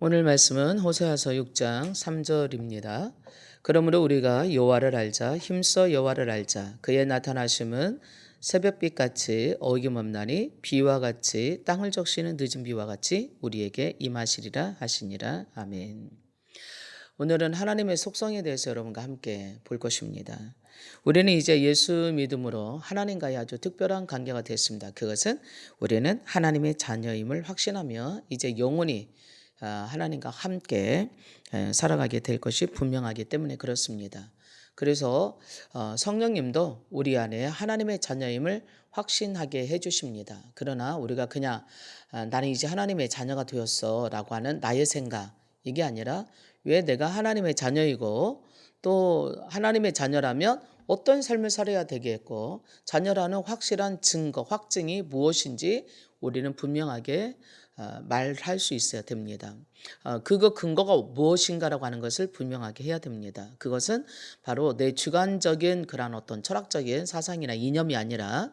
오늘 말씀은 호세아서 6장 3절입니다. 그러므로 우리가 여호와를 알자, 힘써 여호와를 알자. 그의 나타나심은 새벽빛같이 어김없나니 비와 같이 땅을 적시는 늦은 비와 같이 우리에게 임하시리라 하시니라. 아멘. 오늘은 하나님의 속성에 대해서 여러분과 함께 볼 것입니다. 우리는 이제 예수 믿음으로 하나님과의 아주 특별한 관계가 됐습니다. 그것은 우리는 하나님의 자녀임을 확신하며 이제 영원히 하나님과 함께 살아가게 될 것이 분명하기 때문에 그렇습니다. 그래서 성령님도 우리 안에 하나님의 자녀임을 확신하게 해주십니다. 그러나 우리가 그냥 나는 이제 하나님의 자녀가 되었어 라고 하는 나의 생각, 이게 아니라 왜 내가 하나님의 자녀이고 또 하나님의 자녀라면 어떤 삶을 살아야 되겠고 자녀라는 확실한 증거, 확증이 무엇인지 우리는 분명하게 말할 수 있어야 됩니다. 그거 근거가 무엇인가라고 하는 것을 분명하게 해야 됩니다. 그것은 바로 내 주관적인 그런 어떤 철학적인 사상이나 이념이 아니라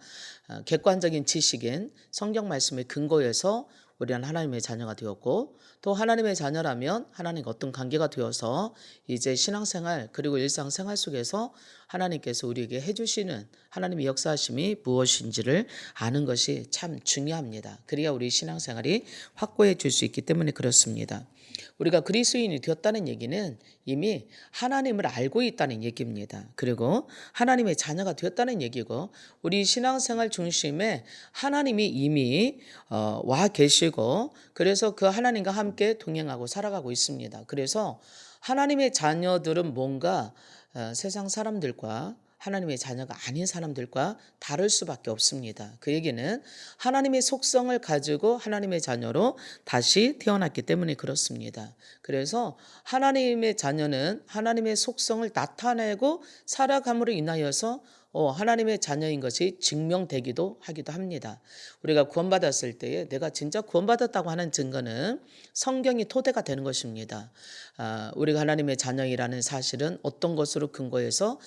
객관적인 지식인 성경 말씀의 근거에서 우리는 하나님의 자녀가 되었고 또 하나님의 자녀라면 하나님과 어떤 관계가 되어서 이제 신앙생활 그리고 일상생활 속에서 하나님께서 우리에게 해주시는 하나님의 역사하심이 무엇인지를 아는 것이 참 중요합니다. 그래야 우리 신앙생활이 확고해질 수 있기 때문에 그렇습니다. 우리가 그리스도인이 되었다는 얘기는 이미 하나님을 알고 있다는 얘기입니다. 그리고 하나님의 자녀가 되었다는 얘기고 우리 신앙생활 중심에 하나님이 이미 와 계시고 그래서 그 하나님과 함께 동행하고 살아가고 있습니다. 그래서 하나님의 자녀들은 뭔가 세상 사람들과 하나님의 자녀가 아닌 사람들과 다를 수밖에 없습니다. 그 얘기는 하나님의 속성을 가지고 하나님의 자녀로 다시 태어났기 때문에 그렇습니다. 그래서 하나님의 자녀는 하나님의 속성을 나타내고 살아감으로 인하여서 하나님의 자녀인 것이 증명되기도 하기도 합니다. 우리가 구원받았을 때에 내가 진짜 구원받았다고 하는 증거는 성경이 토대가 되는 것입니다. 우리가 하나님의 자녀이라는 사실은 어떤 것으로 근거해서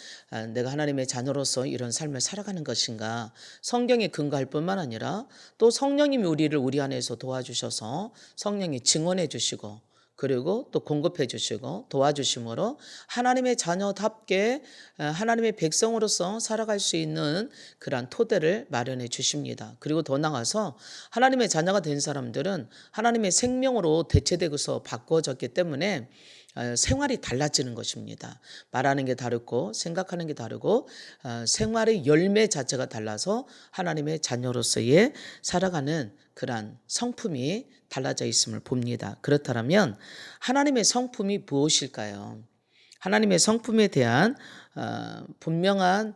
내가 하나님의 자녀로서 이런 삶을 살아가는 것인가, 성경에 근거할 뿐만 아니라 또 성령님이 우리를 우리 안에서 도와주셔서 성령이 증언해 주시고 그리고 또 공급해 주시고 도와주심으로 하나님의 자녀답게 하나님의 백성으로서 살아갈 수 있는 그러한 토대를 마련해 주십니다. 그리고 더 나아가서 하나님의 자녀가 된 사람들은 하나님의 생명으로 대체되고서 바꿔졌기 때문에 생활이 달라지는 것입니다. 말하는 게 다르고 생각하는 게 다르고 생활의 열매 자체가 달라서 하나님의 자녀로서의 살아가는 그러한 성품이 달라져 있음을 봅니다. 그렇다면 하나님의 성품이 무엇일까요? 하나님의 성품에 대한 분명한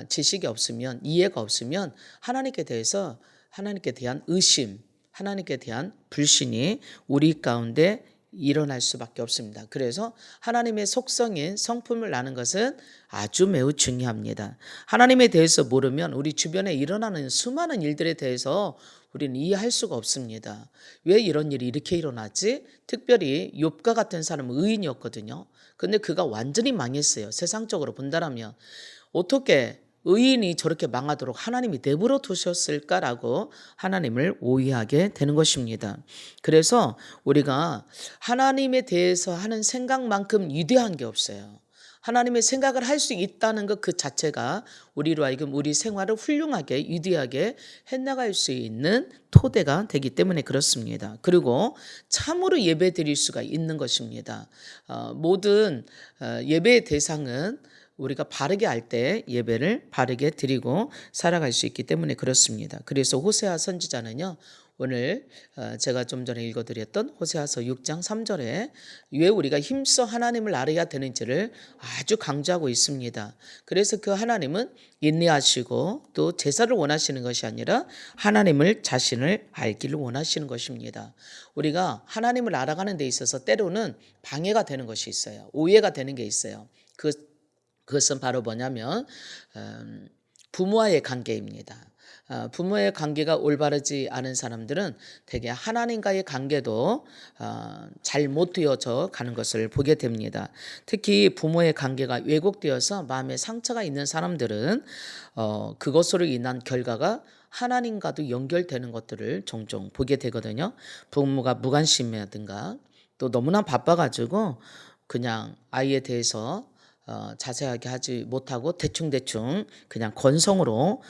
지식이 없으면 이해가 없으면 하나님께 대한 의심, 하나님께 대한 불신이 우리 가운데 일어날 수밖에 없습니다. 그래서 하나님의 속성인 성품을 아는 것은 아주 매우 중요합니다. 하나님에 대해서 모르면 우리 주변에 일어나는 수많은 일들에 대해서 우리는 이해할 수가 없습니다. 왜 이런 일이 이렇게 일어났지? 특별히 욥과 같은 사람은 의인이었거든요. 근데 그가 완전히 망했어요. 세상적으로 본다라면 어떻게 의인이 저렇게 망하도록 하나님이 내버려 두셨을까라고 하나님을 오해하게 되는 것입니다. 그래서 우리가 하나님에 대해서 하는 생각만큼 위대한 게 없어요. 하나님의 생각을 할 수 있다는 것 그 자체가 우리로 하여금 우리 생활을 훌륭하게 위대하게 해나갈 수 있는 토대가 되기 때문에 그렇습니다. 그리고 참으로 예배 드릴 수가 있는 것입니다. 모든 예배의 대상은 우리가 바르게 할 때 예배를 바르게 드리고 살아갈 수 있기 때문에 그렇습니다. 그래서 호세아 선지자는요. 오늘 제가 좀 전에 읽어드렸던 호세아서 6장 3절에 왜 우리가 힘써 하나님을 알아야 되는지를 아주 강조하고 있습니다. 그래서 그 하나님은 인내하시고 또 제사를 원하시는 것이 아니라 하나님을 자신을 알기를 원하시는 것입니다. 우리가 하나님을 알아가는 데 있어서 때로는 방해가 되는 것이 있어요. 오해가 되는 게 있어요. 그것은 바로 뭐냐면 부모와의 관계입니다. 부모의 관계가 올바르지 않은 사람들은 대개 하나님과의 관계도 잘 못 되어져 가는 것을 보게 됩니다. 특히 부모의 관계가 왜곡되어서 마음에 상처가 있는 사람들은 그것으로 인한 결과가 하나님과도 연결되는 것들을 종종 보게 되거든요. 부모가 무관심이라든가 또 너무나 바빠가지고 그냥 아이에 대해서 자세하게 하지 못하고 대충대충 그냥 건성으로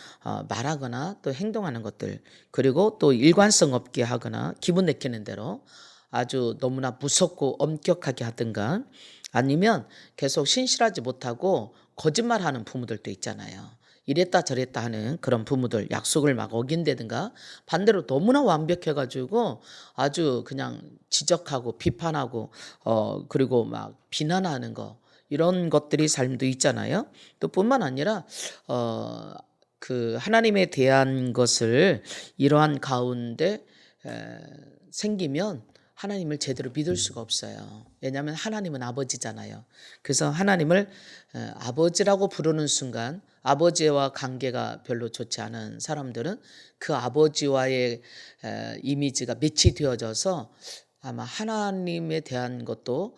말하거나 또 행동하는 것들, 그리고 또 일관성 없게 하거나 기분 내키는 대로 아주 너무나 무섭고 엄격하게 하든가, 아니면 계속 신실하지 못하고 거짓말하는 부모들도 있잖아요. 이랬다 저랬다 하는 그런 부모들, 약속을 막 어긴다든가, 반대로 너무나 완벽해가지고 아주 그냥 지적하고 비판하고 그리고 막 비난하는 거, 이런 것들이 삶도 있잖아요. 또 뿐만 아니라 그 하나님에 대한 것을 이러한 가운데 생기면 하나님을 제대로 믿을 수가 없어요. 왜냐하면 하나님은 아버지잖아요. 그래서 하나님을 아버지라고 부르는 순간 아버지와 관계가 별로 좋지 않은 사람들은 그 아버지와의 이미지가 매치되어져서 아마 하나님에 대한 것도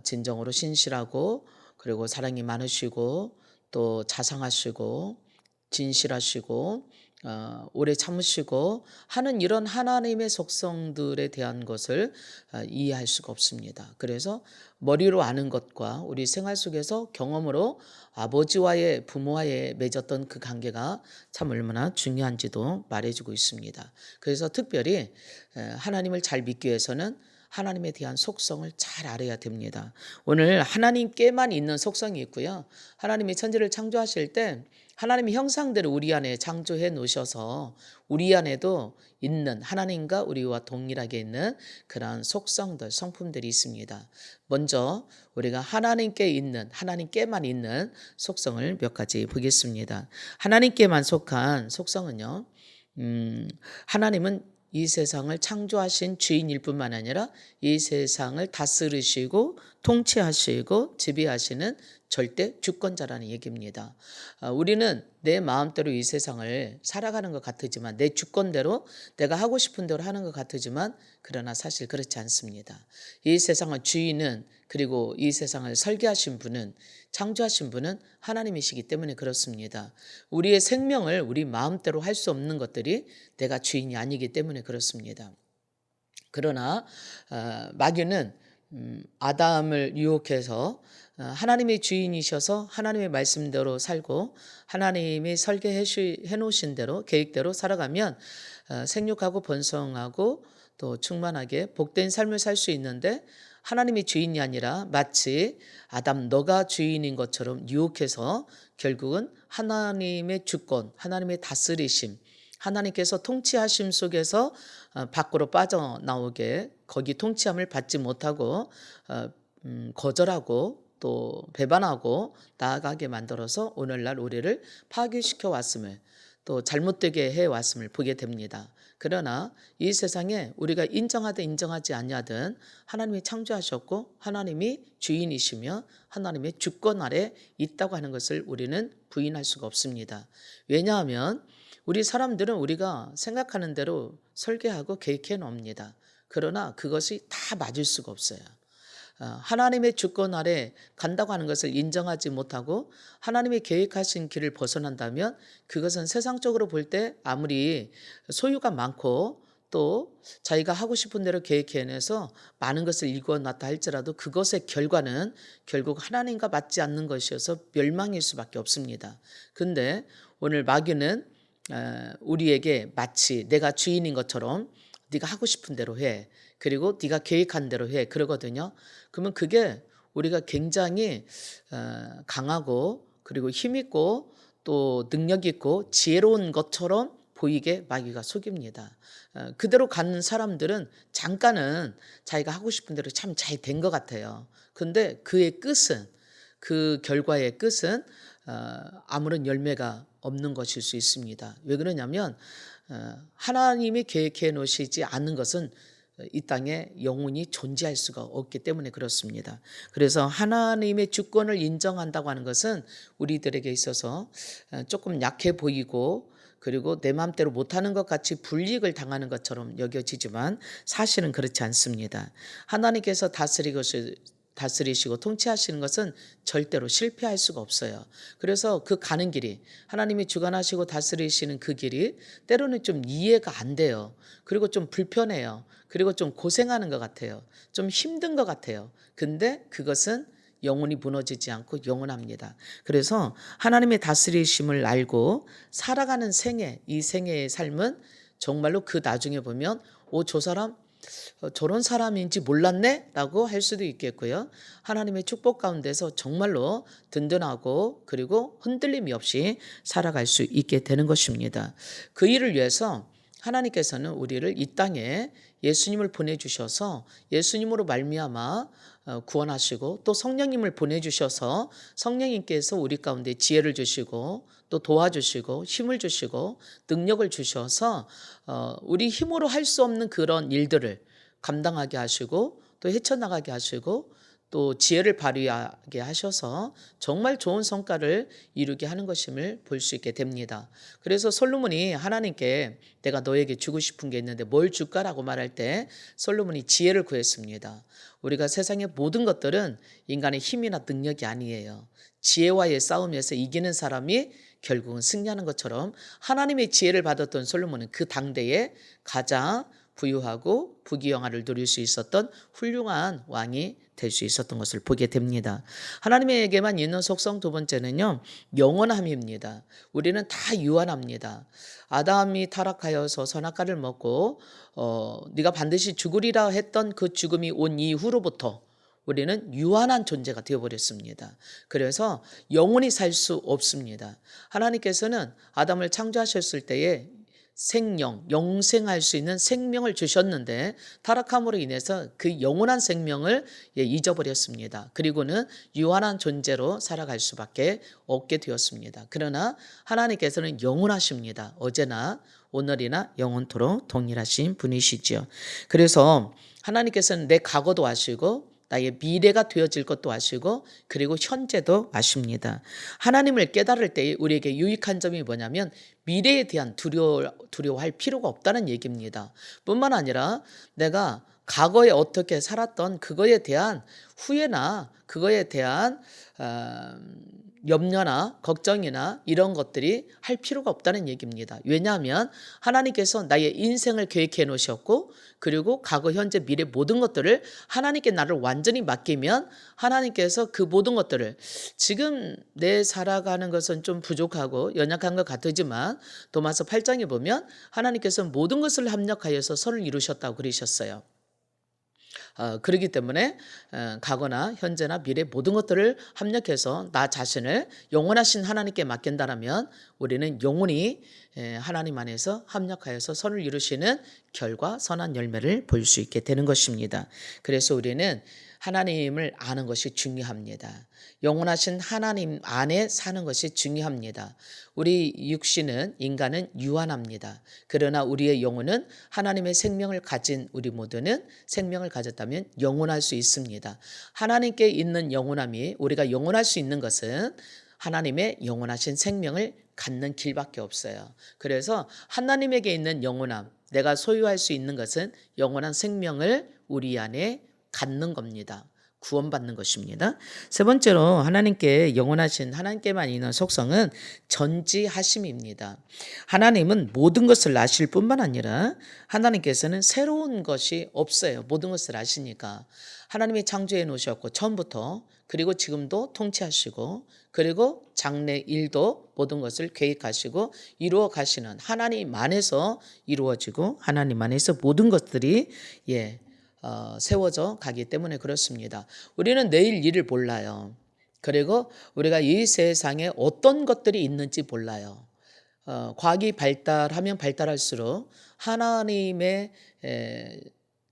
진정으로 신실하고, 그리고 사랑이 많으시고, 또 자상하시고 진실하시고 오래 참으시고 하는 이런 하나님의 속성들에 대한 것을 이해할 수가 없습니다. 그래서 머리로 아는 것과 우리 생활 속에서 경험으로 아버지와의, 부모와의 맺었던 그 관계가 참 얼마나 중요한지도 말해주고 있습니다. 그래서 특별히 하나님을 잘 믿기 위해서는 하나님에 대한 속성을 잘 알아야 됩니다. 오늘 하나님께만 있는 속성이 있고요. 하나님이 천지를 창조하실 때 하나님의 형상대로 우리 안에 창조해 놓으셔서 우리 안에도 있는, 하나님과 우리와 동일하게 있는 그러한 속성들, 성품들이 있습니다. 먼저 우리가 하나님께 있는, 하나님께만 있는 속성을 몇 가지 보겠습니다. 하나님께만 속한 속성은요, 하나님은 이 세상을 창조하신 주인일 뿐만 아니라 이 세상을 다스리시고 통치하시고 지배하시는 절대 주권자라는 얘기입니다. 우리는 내 마음대로 이 세상을 살아가는 것 같으지만, 내 주권대로 내가 하고 싶은 대로 하는 것 같으지만, 그러나 사실 그렇지 않습니다. 이 세상의 주인은, 그리고 이 세상을 설계하신 분은, 창조하신 분은 하나님이시기 때문에 그렇습니다. 우리의 생명을 우리 마음대로 할 수 없는 것들이 내가 주인이 아니기 때문에 그렇습니다. 그러나 마귀는 아담을 유혹해서 하나님의 주인이셔서 하나님의 말씀대로 살고 하나님이 설계해 놓으신 대로, 계획대로 살아가면 생육하고 번성하고 또 충만하게 복된 삶을 살 수 있는데, 하나님이 주인이 아니라 마치 아담 너가 주인인 것처럼 유혹해서 결국은 하나님의 주권, 하나님의 다스리심, 하나님께서 통치하심 속에서 밖으로 빠져나오게, 거기 통치함을 받지 못하고 거절하고 또 배반하고 나아가게 만들어서 오늘날 우리를 파괴시켜 왔음을, 또 잘못되게 해왔음을 보게 됩니다. 그러나 이 세상에 우리가 인정하든 인정하지 않냐든 하나님이 창조하셨고 하나님이 주인이시며 하나님의 주권 아래 있다고 하는 것을 우리는 부인할 수가 없습니다. 왜냐하면 우리 사람들은 우리가 생각하는 대로 설계하고 계획해 놓습니다. 그러나 그것이 다 맞을 수가 없어요. 하나님의 주권 아래 간다고 하는 것을 인정하지 못하고 하나님의 계획하신 길을 벗어난다면 그것은 세상적으로 볼 때 아무리 소유가 많고 또 자기가 하고 싶은 대로 계획해내서 많은 것을 이루어놨다 할지라도 그것의 결과는 결국 하나님과 맞지 않는 것이어서 멸망일 수밖에 없습니다. 근데 오늘 마귀는 우리에게 마치 내가 주인인 것처럼 네가 하고 싶은 대로 해, 그리고 네가 계획한 대로 해, 그러거든요. 그러면 그게 우리가 굉장히 강하고 그리고 힘있고 또 능력 있고 지혜로운 것처럼 보이게 마귀가 속입니다. 그대로 가는 사람들은 잠깐은 자기가 하고 싶은 대로 참 잘 된 것 같아요. 근데 그의 끝은, 그 결과의 끝은 아무런 열매가 없는 것일 수 있습니다. 왜 그러냐면 하나님이 계획해 놓으시지 않는 것은 이 땅에 영원히 존재할 수가 없기 때문에 그렇습니다. 그래서 하나님의 주권을 인정한다고 하는 것은 우리들에게 있어서 조금 약해 보이고 그리고 내 마음대로 못하는 것 같이 불이익을 당하는 것처럼 여겨지지만 사실은 그렇지 않습니다. 하나님께서 다스리시고 통치하시는 것은 절대로 실패할 수가 없어요. 그래서 그 가는 길이 하나님이 주관하시고 다스리시는 그 길이 때로는 좀 이해가 안 돼요. 그리고 좀 불편해요. 그리고 좀 고생하는 것 같아요. 좀 힘든 것 같아요. 근데 그것은 영혼이 무너지지 않고 영원합니다. 그래서 하나님의 다스리심을 알고 살아가는 생애, 이 생애의 삶은 정말로 그 나중에 보면 저 사람 저런 사람인지 몰랐네? 라고 할 수도 있겠고요. 하나님의 축복 가운데서 정말로 든든하고 그리고 흔들림이 없이 살아갈 수 있게 되는 것입니다. 그 일을 위해서 하나님께서는 우리를 이 땅에 예수님을 보내주셔서 예수님으로 말미암아 구원하시고 또 성령님을 보내주셔서 성령님께서 우리 가운데 지혜를 주시고 또 도와주시고 힘을 주시고 능력을 주셔서 우리 힘으로 할 수 없는 그런 일들을 감당하게 하시고 또 헤쳐나가게 하시고 또 지혜를 발휘하게 하셔서 정말 좋은 성과를 이루게 하는 것임을 볼 수 있게 됩니다. 그래서 솔로몬이 하나님께 내가 너에게 주고 싶은 게 있는데 뭘 줄까라고 말할 때 솔로몬이 지혜를 구했습니다. 우리가 세상의 모든 것들은 인간의 힘이나 능력이 아니에요. 지혜와의 싸움에서 이기는 사람이 결국은 승리하는 것처럼 하나님의 지혜를 받았던 솔로몬은 그 당대에 가장 부유하고 부귀영화를 누릴 수 있었던 훌륭한 왕이 될 수 있었던 것을 보게 됩니다. 하나님에게만 있는 속성 두 번째는요, 영원함입니다. 우리는 다 유한합니다. 아담이 타락하여서 선악과를 먹고 네가 반드시 죽으리라 했던 그 죽음이 온 이후로부터 우리는 유한한 존재가 되어버렸습니다. 그래서 영원히 살 수 없습니다. 하나님께서는 아담을 창조하셨을 때에 생명, 영생할 수 있는 생명을 주셨는데 타락함으로 인해서 그 영원한 생명을 잊어버렸습니다. 그리고는 유한한 존재로 살아갈 수밖에 없게 되었습니다. 그러나 하나님께서는 영원하십니다. 어제나 오늘이나 영원토록 동일하신 분이시지요. 그래서 하나님께서는 내 과거도 아시고 나의 미래가 되어질 것도 아시고 그리고 현재도 아십니다. 하나님을 깨달을 때 우리에게 유익한 점이 뭐냐면 미래에 대한 두려워할 필요가 없다는 얘기입니다. 뿐만 아니라 내가 과거에 어떻게 살았던 그거에 대한 후회나 그거에 대한 염려나 걱정이나 이런 것들이 할 필요가 없다는 얘기입니다. 왜냐하면 하나님께서 나의 인생을 계획해 놓으셨고 그리고 과거, 현재, 미래 모든 것들을 하나님께 나를 완전히 맡기면 하나님께서 그 모든 것들을 지금 내 살아가는 것은 좀 부족하고 연약한 것 같지만 도마서 8장에 보면 하나님께서 모든 것을 합력하여서 선을 이루셨다고 그러셨어요. 그렇기 때문에 과거나 현재나 미래 모든 것들을 합력해서 나 자신을 영원하신 하나님께 맡긴다면 우리는 영원히 하나님 안에서 합력하여서 선을 이루시는 결과 선한 열매를 볼 수 있게 되는 것입니다. 그래서 우리는 하나님을 아는 것이 중요합니다. 영원하신 하나님 안에 사는 것이 중요합니다. 우리 육신은 인간은 유한합니다. 그러나 우리의 영혼은 하나님의 생명을 가진 우리 모두는 생명을 가졌다면 영원할 수 있습니다. 하나님께 있는 영원함이 우리가 영원할 수 있는 것은 하나님의 영원하신 생명을 갖는 길밖에 없어요. 그래서 하나님에게 있는 영원함, 내가 소유할 수 있는 것은 영원한 생명을 우리 안에 갖는 겁니다. 구원받는 것입니다. 세 번째로 하나님께 영원하신 하나님께만 있는 속성은 전지하심입니다. 하나님은 모든 것을 아실 뿐만 아니라 하나님께서는 새로운 것이 없어요. 모든 것을 아시니까. 하나님이 창조해 놓으셨고 처음부터 그리고 지금도 통치하시고 그리고 장래 일도 모든 것을 계획하시고 이루어 가시는 하나님 안에서 이루어지고 하나님 안에서 모든 것들이 세워져 가기 때문에 그렇습니다. 우리는 내일 일을 몰라요. 그리고 우리가 이 세상에 어떤 것들이 있는지 몰라요. 과학이 발달하면 발달할수록 하나님의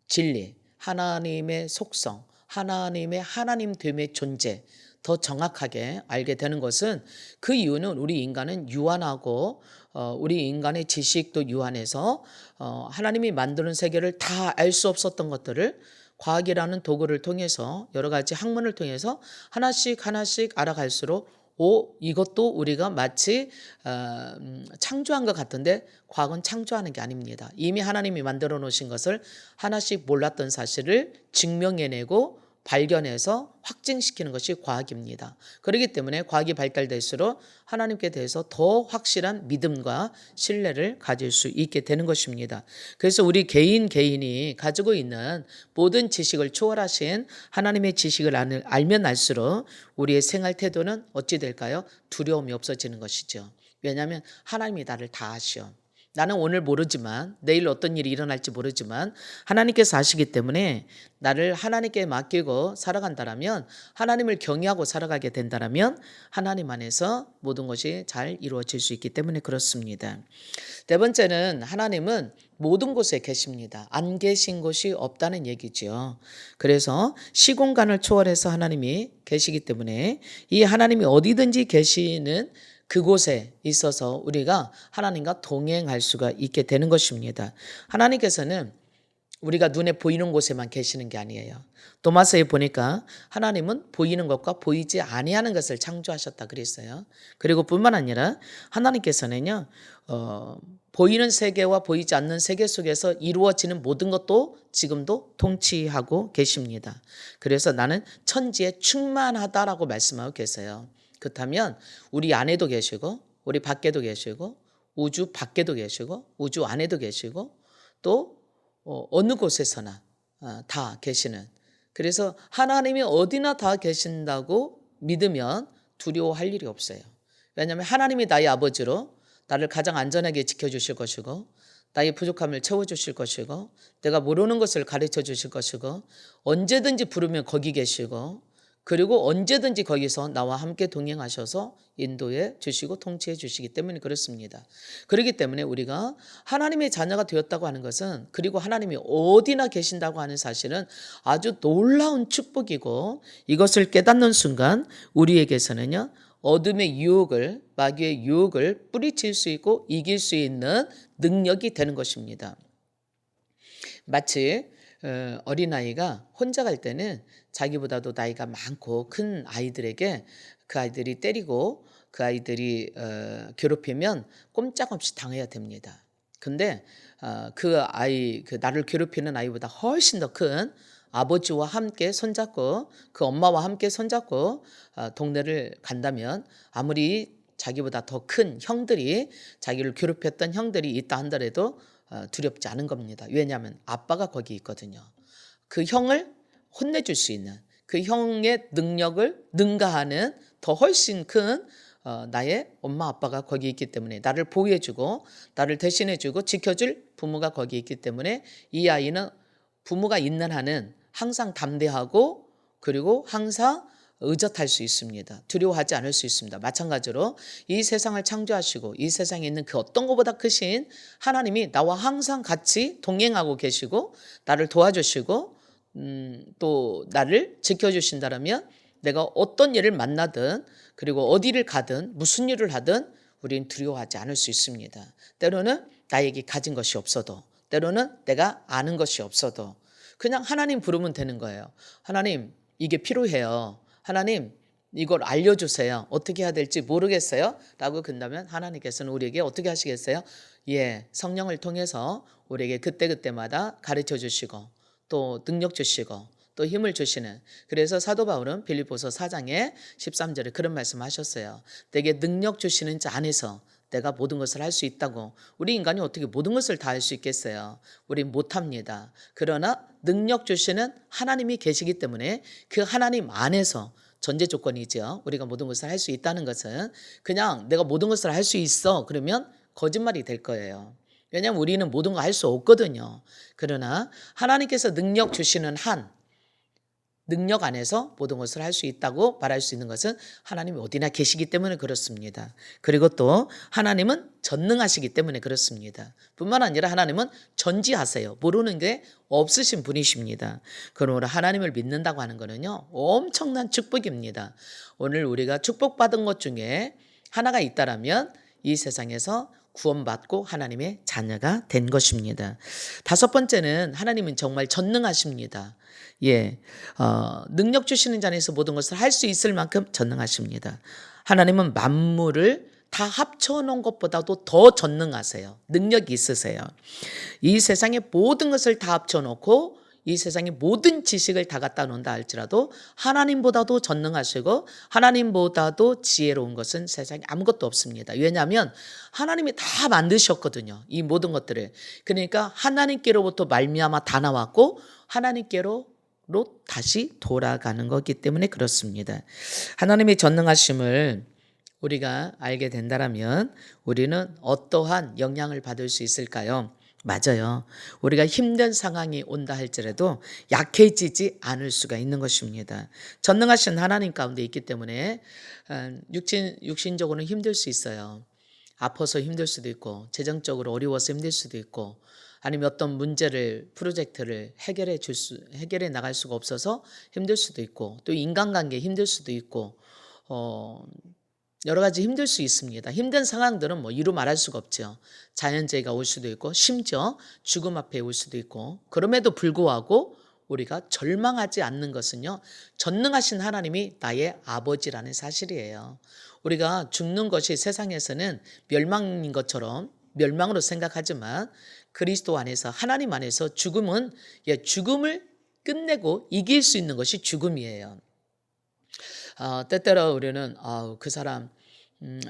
진리, 하나님의 속성, 하나님의 하나님됨의 존재 더 정확하게 알게 되는 것은 그 이유는 우리 인간은 유한하고 우리 인간의 지식도 유한해서 하나님이 만드는 세계를 다 알 수 없었던 것들을 과학이라는 도구를 통해서 여러 가지 학문을 통해서 하나씩 알아갈수록 이것도 우리가 마치 창조한 것 같은데 과학은 창조하는 게 아닙니다. 이미 하나님이 만들어 놓으신 것을 하나씩 몰랐던 사실을 증명해내고 발견해서 확증시키는 것이 과학입니다. 그렇기 때문에 과학이 발달될수록 하나님께 대해서 더 확실한 믿음과 신뢰를 가질 수 있게 되는 것입니다. 그래서 우리 개인이 가지고 있는 모든 지식을 초월하신 하나님의 지식을 알면 알수록 우리의 생활 태도는 어찌 될까요? 두려움이 없어지는 것이죠. 왜냐하면 하나님이 나를 다 아셔. 나는 오늘 모르지만 내일 어떤 일이 일어날지 모르지만 하나님께서 아시기 때문에 나를 하나님께 맡기고 살아간다라면, 하나님을 경외하고 살아가게 된다라면 하나님 안에서 모든 것이 잘 이루어질 수 있기 때문에 그렇습니다. 네 번째는 하나님은 모든 곳에 계십니다. 안 계신 곳이 없다는 얘기죠. 그래서 시공간을 초월해서 하나님이 계시기 때문에 이 하나님이 어디든지 계시는 그곳에 있어서 우리가 하나님과 동행할 수가 있게 되는 것입니다. 하나님께서는 우리가 눈에 보이는 곳에만 계시는 게 아니에요. 도마서에 보니까 하나님은 보이는 것과 보이지 아니하는 것을 창조하셨다 그랬어요. 그리고 뿐만 아니라 하나님께서는요, 보이는 세계와 보이지 않는 세계 속에서 이루어지는 모든 것도 지금도 통치하고 계십니다. 그래서 나는 천지에 충만하다라고 말씀하고 계세요. 그렇다면 우리 안에도 계시고 우리 밖에도 계시고 우주 밖에도 계시고 우주 안에도 계시고 또 어느 곳에서나 다 계시는, 그래서 하나님이 어디나 다 계신다고 믿으면 두려워할 일이 없어요. 왜냐하면 하나님이 나의 아버지로 나를 가장 안전하게 지켜주실 것이고 나의 부족함을 채워주실 것이고 내가 모르는 것을 가르쳐 주실 것이고 언제든지 부르면 거기 계시고 그리고 언제든지 거기서 나와 함께 동행하셔서 인도해 주시고 통치해 주시기 때문에 그렇습니다. 그렇기 때문에 우리가 하나님의 자녀가 되었다고 하는 것은, 그리고 하나님이 어디나 계신다고 하는 사실은 아주 놀라운 축복이고, 이것을 깨닫는 순간 우리에게서는요, 어둠의 유혹을, 마귀의 유혹을 뿌리칠 수 있고 이길 수 있는 능력이 되는 것입니다. 마치 어린아이가 혼자 갈 때는 자기보다도 나이가 많고 큰 아이들에게 그 아이들이 때리고 그 아이들이 괴롭히면 꼼짝없이 당해야 됩니다. 근데 그 나를 괴롭히는 아이보다 훨씬 더 큰 아버지와 함께 손잡고 그 엄마와 함께 손잡고 동네를 간다면, 아무리 자기보다 더 큰 형들이, 자기를 괴롭혔던 형들이 있다 한더라도 두렵지 않은 겁니다. 왜냐하면 아빠가 거기 있거든요. 그 형을 혼내줄 수 있는, 그 형의 능력을 능가하는 더 훨씬 큰 나의 엄마 아빠가 거기 있기 때문에, 나를 보호해주고 나를 대신해주고 지켜줄 부모가 거기 있기 때문에 이 아이는 부모가 있는 한은 항상 담대하고 그리고 항상 의젓할 수 있습니다. 두려워하지 않을 수 있습니다. 마찬가지로 이 세상을 창조하시고 이 세상에 있는 그 어떤 것보다 크신 하나님이 나와 항상 같이 동행하고 계시고 나를 도와주시고 또 나를 지켜주신다면 내가 어떤 일을 만나든 그리고 어디를 가든 무슨 일을 하든 우리는 두려워하지 않을 수 있습니다. 때로는 나에게 가진 것이 없어도, 때로는 내가 아는 것이 없어도 그냥 하나님 부르면 되는 거예요. 하나님, 이게 필요해요. 하나님, 이걸 알려주세요. 어떻게 해야 될지 모르겠어요. 라고 근다면 하나님께서는 우리에게 어떻게 하시겠어요? 성령을 통해서 우리에게 그때그때마다 가르쳐 주시고 또 능력 주시고 또 힘을 주시는, 그래서 사도 바울은 빌립보서 4장에 13절에 그런 말씀 하셨어요. 내게 능력 주시는 자 안에서 내가 모든 것을 할 수 있다고. 우리 인간이 어떻게 모든 것을 다 할 수 있겠어요? 우리 못합니다. 그러나 능력 주시는 하나님이 계시기 때문에 그 하나님 안에서, 전제 조건이죠, 우리가 모든 것을 할 수 있다는 것은, 그냥 내가 모든 것을 할 수 있어 그러면 거짓말이 될 거예요. 왜냐하면 우리는 모든 거 할 수 없거든요. 그러나 하나님께서 능력 주시는 한, 능력 안에서 모든 것을 할 수 있다고 말할 수 있는 것은 하나님이 어디나 계시기 때문에 그렇습니다. 그리고 또 하나님은 전능하시기 때문에 그렇습니다. 뿐만 아니라 하나님은 전지하세요. 모르는 게 없으신 분이십니다. 그러므로 하나님을 믿는다고 하는 것은요, 엄청난 축복입니다. 오늘 우리가 축복받은 것 중에 하나가 있다라면 이 세상에서 구원받고 하나님의 자녀가 된 것입니다. 다섯 번째는 하나님은 정말 전능하십니다. 능력 주시는 자에서 모든 것을 할 수 있을 만큼 전능하십니다. 하나님은 만물을 다 합쳐놓은 것보다도 더 전능하세요. 능력이 있으세요. 이 세상의 모든 것을 다 합쳐놓고 이 세상의 모든 지식을 다 갖다 놓는다 할지라도 하나님보다도 전능하시고 하나님보다도 지혜로운 것은 세상에 아무것도 없습니다. 왜냐하면 하나님이 다 만드셨거든요. 이 모든 것들을. 그러니까 하나님께로부터 말미암아 다 나왔고 하나님께로 다시 돌아가는 거기 때문에 그렇습니다. 하나님의 전능하심을 우리가 알게 된다면 우리는 어떠한 영향을 받을 수 있을까요? 맞아요. 우리가 힘든 상황이 온다 할지라도 약해지지 않을 수가 있는 것입니다. 전능하신 하나님 가운데 있기 때문에 육신적으로는 힘들 수 있어요. 아파서 힘들 수도 있고 재정적으로 어려워서 힘들 수도 있고 아니면 어떤 문제를 프로젝트를 해결해 나갈 수가 없어서 힘들 수도 있고 또 인간관계 힘들 수도 있고 여러 가지 힘들 수 있습니다. 힘든 상황들은 뭐 이루 말할 수가 없죠. 자연재해가 올 수도 있고 심지어 죽음 앞에 올 수도 있고 그럼에도 불구하고 우리가 절망하지 않는 것은요. 전능하신 하나님이 나의 아버지라는 사실이에요. 우리가 죽는 것이 세상에서는 멸망인 것처럼 멸망으로 생각하지만 그리스도 안에서 하나님 안에서 죽음은 죽음을 끝내고 이길 수 있는 것이 죽음이에요. 때때로 우리는 그 사람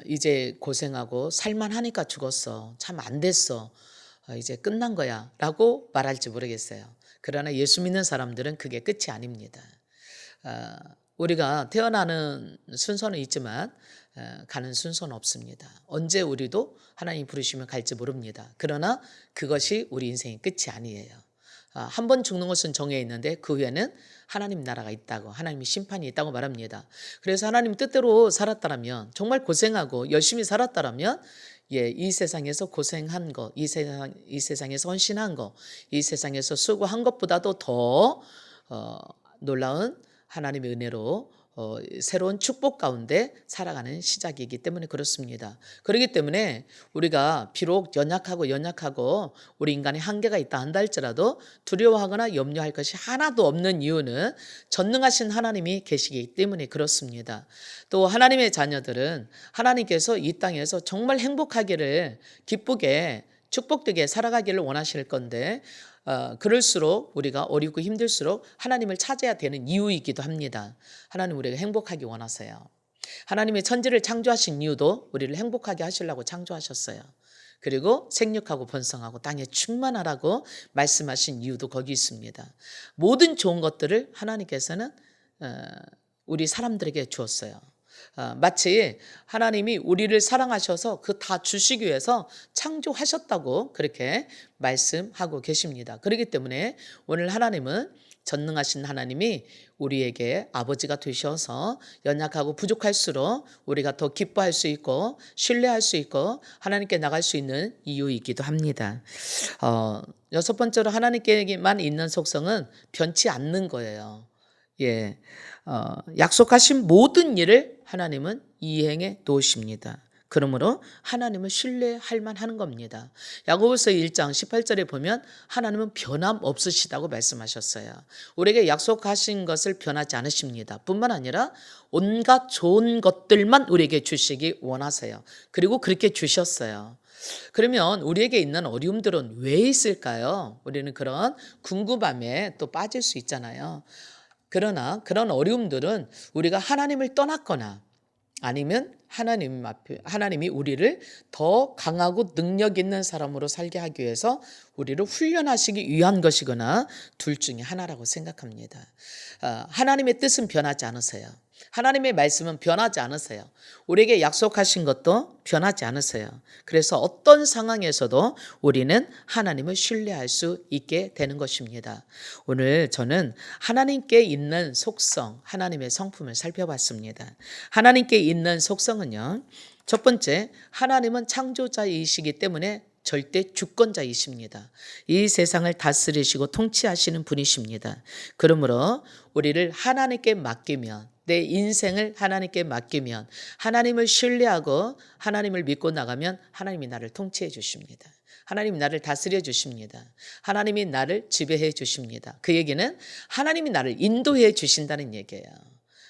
이제 고생하고 살만하니까 죽었어. 참 안 됐어. 이제 끝난 거야 라고 말할지 모르겠어요. 그러나 예수 믿는 사람들은 그게 끝이 아닙니다. 우리가 태어나는 순서는 있지만 가는 순서는 없습니다. 언제 우리도 하나님 부르시면 갈지 모릅니다. 그러나 그것이 우리 인생의 끝이 아니에요. 한 번 죽는 것은 정해 있는데 그 후에는 하나님 나라가 있다고 하나님의 심판이 있다고 말합니다. 그래서 하나님 뜻대로 살았다면 정말 고생하고 열심히 살았다면 이 세상에서 고생한 거, 이 세상에서 헌신한 거, 이 세상에서 수고한 것보다도 더 놀라운 하나님의 은혜로 새로운 축복 가운데 살아가는 시작이기 때문에 그렇습니다. 그렇기 때문에 우리가 비록 연약하고 우리 인간의 한계가 있다 한다 할지라도 두려워하거나 염려할 것이 하나도 없는 이유는 전능하신 하나님이 계시기 때문에 그렇습니다. 또 하나님의 자녀들은 하나님께서 이 땅에서 정말 행복하기를 기쁘게 축복되게 살아가기를 원하실 건데 그럴수록 우리가 어리고 힘들수록 하나님을 찾아야 되는 이유이기도 합니다. 하나님 우리가 행복하기 원하세요. 하나님의 천지를 창조하신 이유도 우리를 행복하게 하시려고 창조하셨어요. 그리고 생육하고 번성하고 땅에 충만하라고 말씀하신 이유도 거기 있습니다. 모든 좋은 것들을 하나님께서는 우리 사람들에게 주었어요. 마치 하나님이 우리를 사랑하셔서 그 다 주시기 위해서 창조하셨다고 그렇게 말씀하고 계십니다. 그렇기 때문에 오늘 하나님은 전능하신 하나님이 우리에게 아버지가 되셔서 연약하고 부족할수록 우리가 더 기뻐할 수 있고 신뢰할 수 있고 하나님께 나갈 수 있는 이유이기도 합니다. 여섯 번째로 하나님께만 있는 속성은 변치 않는 거예요. 약속하신 모든 일을 하나님은 이행해 놓으십니다. 그러므로 하나님을 신뢰할 만한 겁니다. 야고보서 1장 18절에 보면 하나님은 변함없으시다고 말씀하셨어요. 우리에게 약속하신 것을 변하지 않으십니다. 뿐만 아니라 온갖 좋은 것들만 우리에게 주시기 원하세요. 그리고 그렇게 주셨어요. 그러면 우리에게 있는 어려움들은 왜 있을까요? 우리는 그런 궁금함에 또 빠질 수 있잖아요. 그러나 그런 어려움들은 우리가 하나님을 떠났거나 아니면 하나님이 우리를 더 강하고 능력 있는 사람으로 살게 하기 위해서 우리를 훈련하시기 위한 것이거나 둘 중에 하나라고 생각합니다. 하나님의 뜻은 변하지 않으세요. 하나님의 말씀은 변하지 않으세요. 우리에게 약속하신 것도 변하지 않으세요. 그래서 어떤 상황에서도 우리는 하나님을 신뢰할 수 있게 되는 것입니다. 오늘 저는 하나님께 있는 속성, 하나님의 성품을 살펴봤습니다. 하나님께 있는 속성은요. 첫 번째, 하나님은 창조자이시기 때문에 절대 주권자이십니다. 이 세상을 다스리시고 통치하시는 분이십니다. 그러므로 우리를 하나님께 맡기면 내 인생을 하나님께 맡기면 하나님을 신뢰하고 하나님을 믿고 나가면 하나님이 나를 통치해 주십니다. 하나님이 나를 다스려 주십니다. 하나님이 나를 지배해 주십니다. 그 얘기는 하나님이 나를 인도해 주신다는 얘기예요.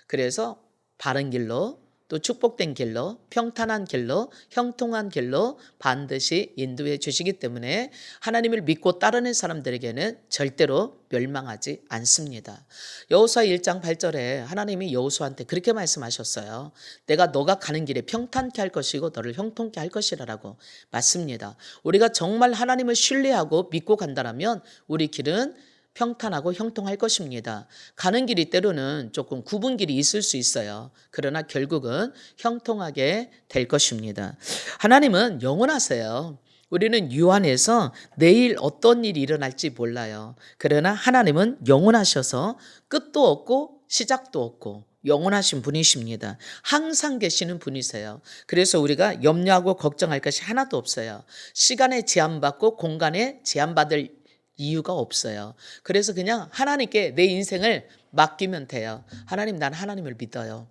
그래서 바른 길로 또 축복된 길로, 평탄한 길로, 형통한 길로 반드시 인도해 주시기 때문에 하나님을 믿고 따르는 사람들에게는 절대로 멸망하지 않습니다. 여호수아 1장 8절에 하나님이 여호수아한테 그렇게 말씀하셨어요. 내가 너가 가는 길에 평탄케 할 것이고 너를 형통케 할 것이라고 맞습니다. 우리가 정말 하나님을 신뢰하고 믿고 간다면 우리 길은 평탄하고 형통할 것입니다. 가는 길이 때로는 조금 굽은 길이 있을 수 있어요. 그러나 결국은 형통하게 될 것입니다. 하나님은 영원하세요. 우리는 유한해서 내일 어떤 일이 일어날지 몰라요. 그러나 하나님은 영원하셔서 끝도 없고 시작도 없고 영원하신 분이십니다. 항상 계시는 분이세요. 그래서 우리가 염려하고 걱정할 것이 하나도 없어요. 시간에 제한받고 공간에 제한받을 이유가 없어요. 그래서 그냥 하나님께 내 인생을 맡기면 돼요. 하나님, 난 하나님을 믿어요.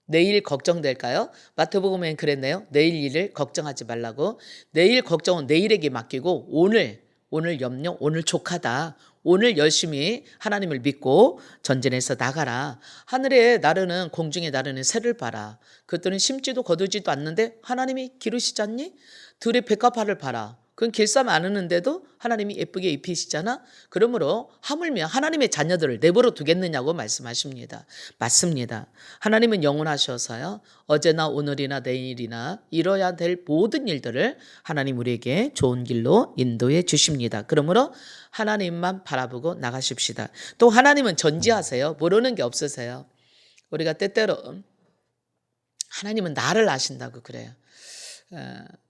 내일 걱정될까요? 마태복음엔 그랬네요. 내일 일을 걱정하지 말라고. 내일 걱정은 내일에게 맡기고 오늘 염려, 오늘 족하다. 오늘 열심히 하나님을 믿고 전진해서 나가라. 하늘에 나르는 공중에 나르는 새를 봐라. 그것들은 심지도 거두지도 않는데 하나님이 기르시지 않니? 들의 백합화를 봐라. 그건 길쌈 안 하는데도 하나님이 예쁘게 입히시잖아. 그러므로 하물며 하나님의 자녀들을 내버려 두겠느냐고 말씀하십니다. 맞습니다. 하나님은 영원하셔서요. 어제나 오늘이나 내일이나 이뤄야 될 모든 일들을 하나님 우리에게 좋은 길로 인도해 주십니다. 그러므로 하나님만 바라보고 나가십시다. 또 하나님은 전지하세요. 모르는 게 없으세요. 우리가 때때로 하나님은 나를 아신다고 그래요.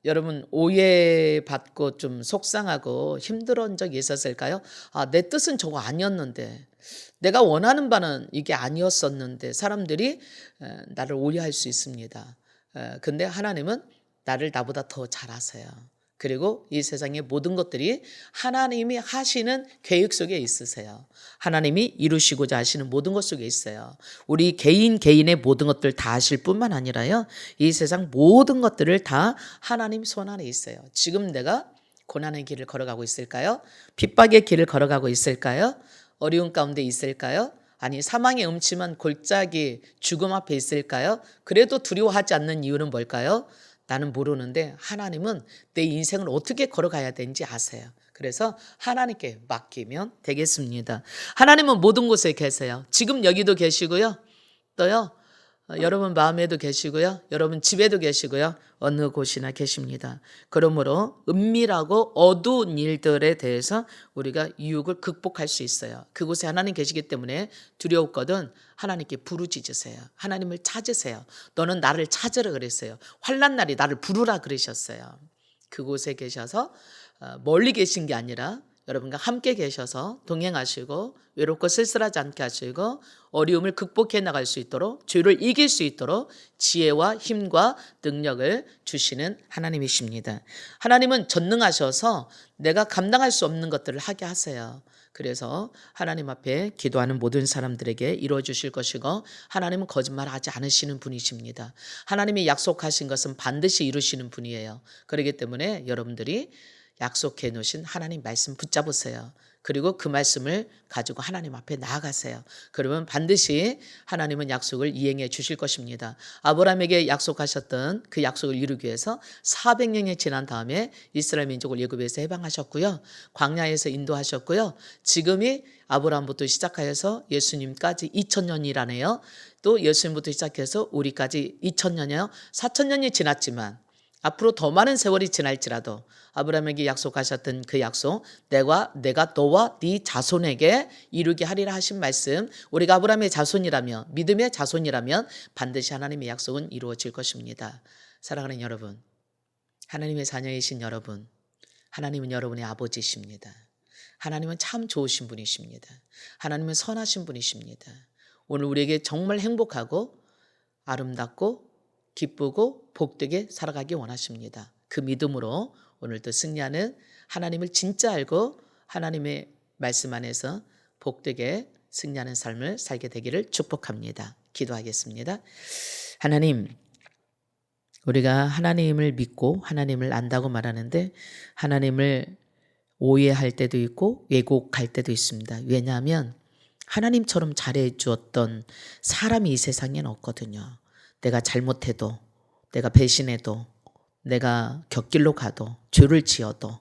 여러분 오해받고 좀 속상하고 힘들었던 적이 있었을까요? 내 뜻은 저거 아니었는데 내가 원하는 바는 이게 아니었었는데 사람들이 나를 오해할 수 있습니다. 근데 하나님은 나를 나보다 더 잘 아세요. 그리고 이 세상의 모든 것들이 하나님이 하시는 계획 속에 있으세요. 하나님이 이루시고자 하시는 모든 것 속에 있어요. 우리 개인의 모든 것들 다 아실 뿐만 아니라요. 이 세상 모든 것들을 다 하나님 손 안에 있어요. 지금 내가 고난의 길을 걸어가고 있을까요? 핍박의 길을 걸어가고 있을까요? 어려운 가운데 있을까요? 아니 사망의 음침한 골짜기 죽음 앞에 있을까요? 그래도 두려워하지 않는 이유는 뭘까요? 나는 모르는데 하나님은 내 인생을 어떻게 걸어가야 되는지 아세요. 그래서 하나님께 맡기면 되겠습니다. 하나님은 모든 곳에 계세요. 지금 여기도 계시고요. 또요. 여러분 마음에도 계시고요. 여러분 집에도 계시고요. 어느 곳이나 계십니다. 그러므로 은밀하고 어두운 일들에 대해서 우리가 유혹을 극복할 수 있어요. 그곳에 하나님 계시기 때문에 두려웠거든 하나님께 부르짖으세요. 하나님을 찾으세요. 너는 나를 찾으라 그랬어요. 환난 날이 나를 부르라 그러셨어요. 그곳에 계셔서 멀리 계신 게 아니라 여러분과 함께 계셔서 동행하시고 외롭고 쓸쓸하지 않게 하시고 어려움을 극복해 나갈 수 있도록 죄를 이길 수 있도록 지혜와 힘과 능력을 주시는 하나님이십니다. 하나님은 전능하셔서 내가 감당할 수 없는 것들을 하게 하세요. 그래서 하나님 앞에 기도하는 모든 사람들에게 이루어 주실 것이고 하나님은 거짓말하지 않으시는 분이십니다. 하나님이 약속하신 것은 반드시 이루시는 분이에요. 그렇기 때문에 여러분들이 약속해 놓으신 하나님 말씀 붙잡으세요. 그리고 그 말씀을 가지고 하나님 앞에 나아가세요. 그러면 반드시 하나님은 약속을 이행해 주실 것입니다. 아브라함에게 약속하셨던 그 약속을 이루기 위해서 400년이 지난 다음에 이스라엘 민족을 애굽에서 해방하셨고요. 광야에서 인도하셨고요. 지금이 아브라함부터 시작하여서 예수님까지 2000년이라네요. 또 예수님부터 시작해서 우리까지 2000년이요. 4000년이 지났지만 앞으로 더 많은 세월이 지날지라도 아브라함에게 약속하셨던 그 약속 내가 너와 네 자손에게 이루게 하리라 하신 말씀 우리가 아브라함의 자손이라면 믿음의 자손이라면 반드시 하나님의 약속은 이루어질 것입니다. 사랑하는 여러분 하나님의 자녀이신 여러분 하나님은 여러분의 아버지십니다. 하나님은 참 좋으신 분이십니다. 하나님은 선하신 분이십니다. 오늘 우리에게 정말 행복하고 아름답고 기쁘고 복되게 살아가기 원하십니다. 그 믿음으로 오늘도 승리하는 하나님을 진짜 알고 하나님의 말씀 안에서 복되게 승리하는 삶을 살게 되기를 축복합니다. 기도하겠습니다. 하나님, 우리가 하나님을 믿고 하나님을 안다고 말하는데 하나님을 오해할 때도 있고 왜곡할 때도 있습니다. 왜냐하면 하나님처럼 잘해 주었던 사람이 이 세상에는 없거든요. 내가 잘못해도, 내가 배신해도, 내가 곁길로 가도, 죄를 지어도,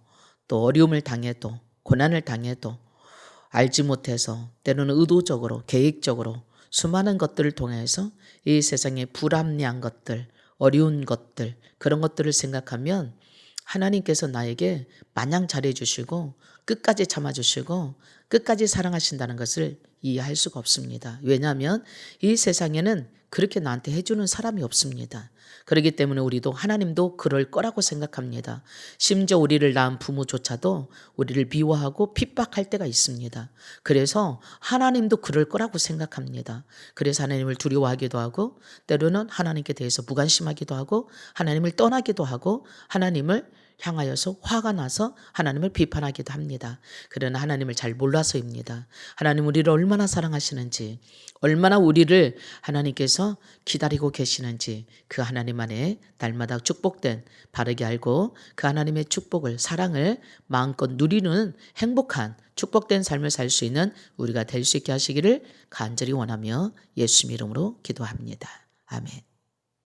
또 어려움을 당해도, 고난을 당해도, 알지 못해서 때로는 의도적으로, 계획적으로 수많은 것들을 통해서 이 세상의 불합리한 것들, 어려운 것들, 그런 것들을 생각하면 하나님께서 나에게 마냥 잘해주시고 끝까지 참아주시고 끝까지 사랑하신다는 것을 이해할 수가 없습니다. 왜냐하면 이 세상에는 그렇게 나한테 해주는 사람이 없습니다. 그렇기 때문에 우리도 하나님도 그럴 거라고 생각합니다. 심지어 우리를 낳은 부모조차도 우리를 미워하고 핍박할 때가 있습니다. 그래서 하나님도 그럴 거라고 생각합니다. 그래서 하나님을 두려워하기도 하고 때로는 하나님께 대해서 무관심하기도 하고 하나님을 떠나기도 하고 하나님을 향하여서 화가 나서 하나님을 비판하기도 합니다. 그러나 하나님을 잘 몰라서입니다. 하나님 우리를 얼마나 사랑하시는지, 얼마나 우리를 하나님께서 기다리고 계시는지 그 하나님 안에 날마다 축복된, 바르게 알고 그 하나님의 축복을, 사랑을 마음껏 누리는 행복한 축복된 삶을 살 수 있는 우리가 될 수 있게 하시기를 간절히 원하며 예수님 이름으로 기도합니다. 아멘.